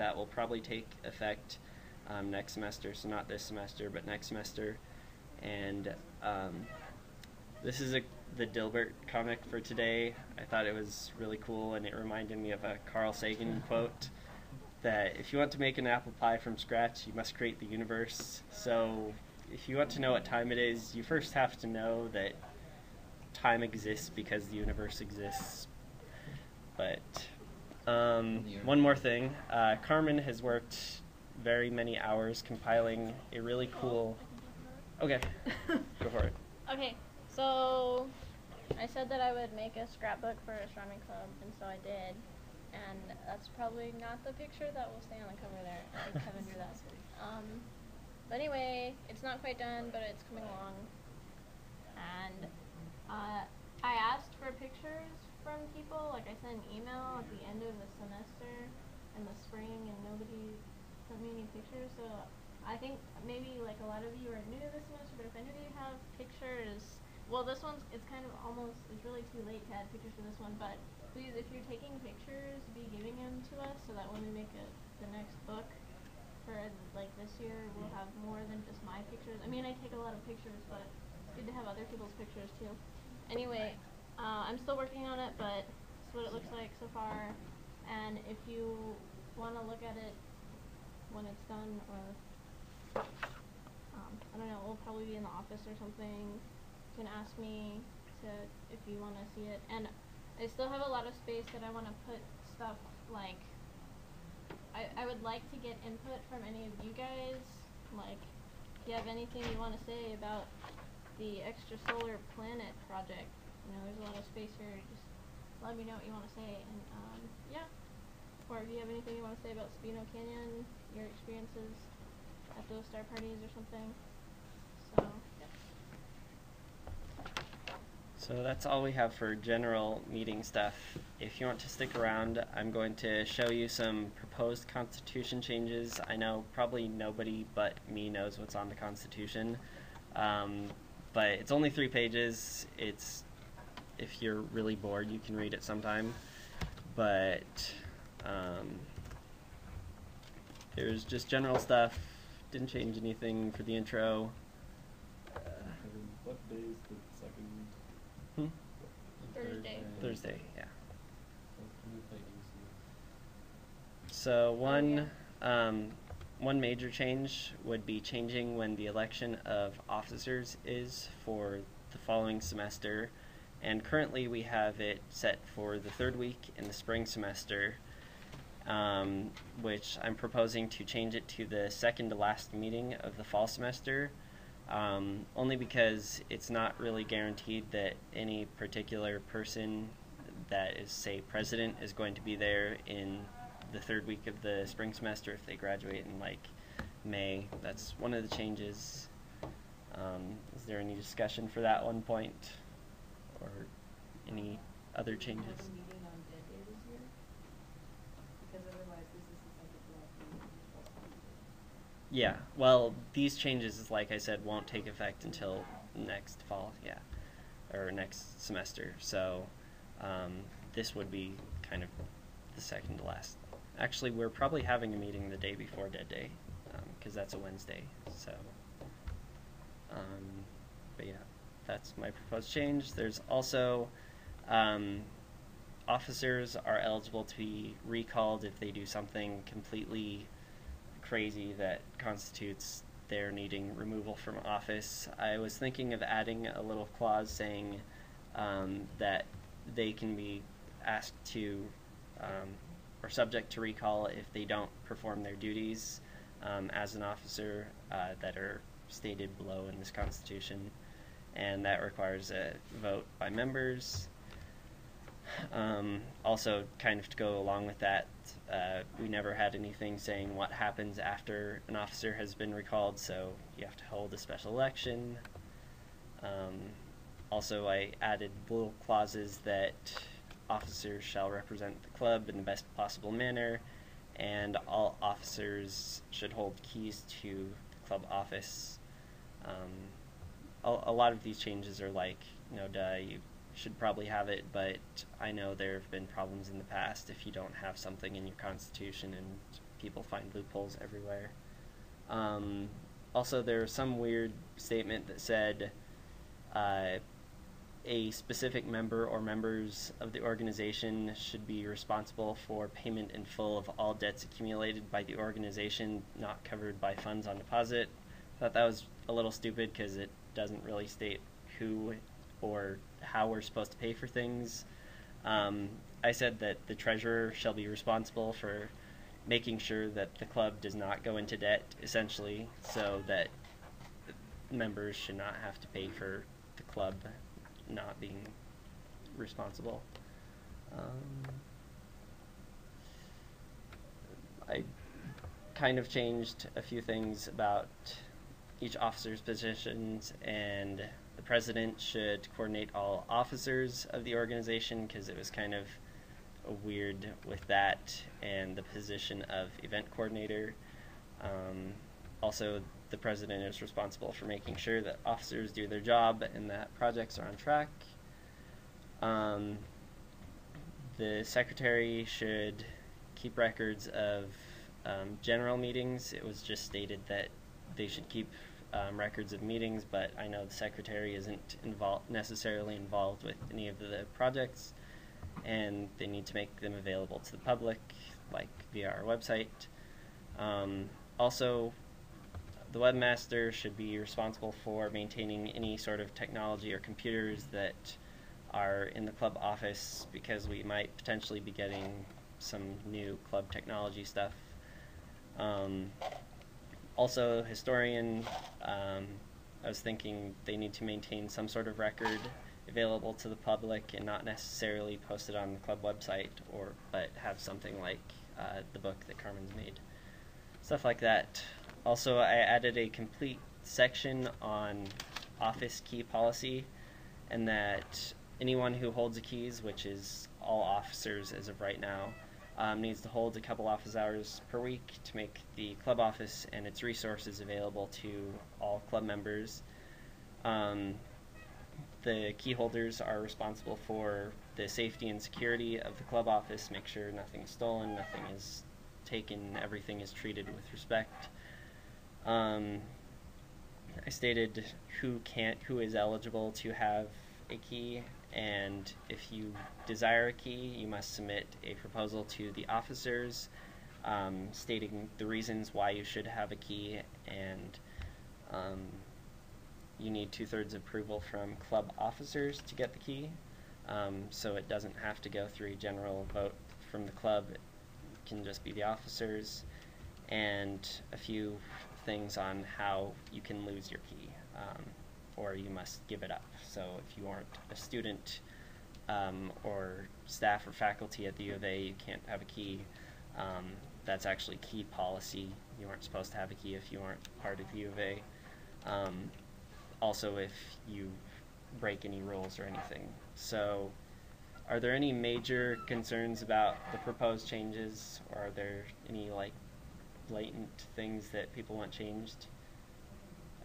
that will probably take effect next semester, so not this semester, but next semester. And this is the Dilbert comic for today. I thought it was really cool, and it reminded me of a Carl Sagan quote that if you want to make an apple pie from scratch, you must create the universe. So if you want to know what time it is, you first have to know that time exists because the universe exists. But one more thing, Carmen has worked very many hours compiling a really cool... Okay, go for it. Okay, so I said that I would make a scrapbook for Astronomy Club, and so I did. And that's probably not the picture that will stay on the cover there. Kevin drew that. But anyway, it's not quite done, but it's coming along. And I asked for pictures from people. Like, I sent an email at the end of the semester in the spring, and nobody sent me any pictures. So I think maybe like a lot of you are new to this semester, but if any of you have pictures, well, this one's, it's kind of almost, it's really too late to add pictures for this one, but please, if you're taking pictures, be giving them to us so that when we make the next book for like this year, we'll have more than just my pictures. I mean, I take a lot of pictures, but it's good to have other people's pictures too. Anyway, I'm still working on it, but it's what it looks like so far. And if you want to look at it when it's done, or I don't know, we'll probably be in the office or something. You can ask me if you want to see it. And I still have a lot of space that I want to put stuff like, I would like to get input from any of you guys. Like, if you have anything you want to say about the extrasolar planet project, you know, there's a lot of space here. Just let me know what you want to say. And yeah. Or if you have anything you want to say about Sabino Canyon, your experiences at those star parties or something. So, yeah. So that's all we have for general meeting stuff. If you want to stick around, I'm going to show you some proposed Constitution changes. I know probably nobody but me knows what's on the Constitution, but it's only 3 pages. It's, if you're really bored, you can read it sometime. But there's just general stuff. Didn't change anything for the intro. What day is the second? Thursday, yeah. So one major change would be changing when the election of officers is for the following semester. And currently we have it set for the 3rd week in the spring semester, which I'm proposing to change it to the second to last meeting of the fall semester. Only because it's not really guaranteed that any particular person that is, say, president is going to be there in the 3rd week of the spring semester if they graduate in, like, May. That's one of the changes. Is there any discussion for that one point? Or any other changes? Have a meeting on Dead Day this year? Because otherwise this is the second to last meeting we're supposed to do. Yeah, well, these changes, like I said, won't take effect until next fall, yeah, or next semester. So this would be kind of the second to last. Actually, we're probably having a meeting the day before Dead Day, because that's a Wednesday. So, but yeah, that's my proposed change. There's also officers are eligible to be recalled if they do something completely crazy that constitutes their needing removal from office. I was thinking of adding a little clause saying that they can be asked to or subject to recall if they don't perform their duties as an officer that are stated below in this Constitution, and that requires a vote by members. Also, kind of to go along with that, we never had anything saying what happens after an officer has been recalled, so you have to hold a special election. Also, I added little clauses that officers shall represent the club in the best possible manner, and all officers should hold keys to the club office. A lot of these changes are like, duh, you should probably have it, but I know there have been problems in the past if you don't have something in your Constitution and people find loopholes everywhere. Also, there was some weird statement that said a specific member or members of the organization should be responsible for payment in full of all debts accumulated by the organization not covered by funds on deposit. I thought that was a little stupid because it doesn't really state who or how we're supposed to pay for things. I said that the treasurer shall be responsible for making sure that the club does not go into debt, essentially, so that members should not have to pay for the club not being responsible. I kind of changed a few things about each officer's positions, and the president should coordinate all officers of the organization because it was kind of weird with that, and the position of event coordinator. Also, the president is responsible for making sure that officers do their job and that projects are on track. The secretary should keep records of general meetings. It was just stated that they should keep records of meetings, but I know the secretary isn't necessarily involved with any of the projects, and they need to make them available to the public, like via our website. Also, the webmaster should be responsible for maintaining any sort of technology or computers that are in the club office, because we might potentially be getting some new club technology stuff. Also, historian, I was thinking they need to maintain some sort of record available to the public and not necessarily post it on the club website, but have something like the book that Carmen's made. Stuff like that. Also, I added a complete section on office key policy, and that anyone who holds the keys, which is all officers as of right now, needs to hold a couple office hours per week to make the club office and its resources available to all club members. The key holders are responsible for the safety and security of the club office, make sure nothing's stolen, nothing is taken, everything is treated with respect. I stated who is eligible to have a key, and if you desire a key, you must submit a proposal to the officers stating the reasons why you should have a key, and you need 2/3 approval from club officers to get the key, so it doesn't have to go through a general vote from the club. It can just be the officers, and a few things on how you can lose your key, or you must give it up. So if you aren't a student or staff or faculty at the U of A, you can't have a key. That's actually key policy. You aren't supposed to have a key if you aren't part of the U of A. Also, if you break any rules or anything. So, are there any major concerns about the proposed changes, or are there any blatant things that people want changed?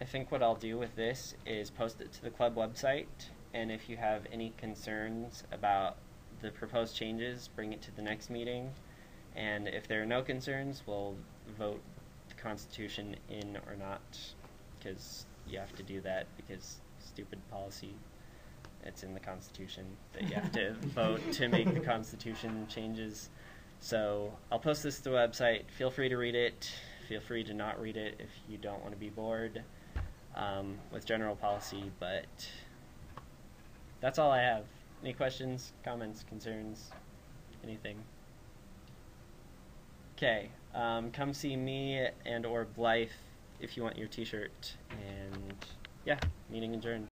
I think what I'll do with this is post it to the club website, and if you have any concerns about the proposed changes, bring it to the next meeting, and if there are no concerns, we'll vote the Constitution in or not, because you have to do that because stupid policy. It's in the Constitution that you have to vote to make the Constitution changes. So I'll post this to the website. Feel free to read it. Feel free to not read it if you don't want to be bored with general policy, but that's all I have. Any questions, comments, concerns, anything? Okay, come see me and or Blythe if you want your t-shirt, and yeah, meeting adjourned.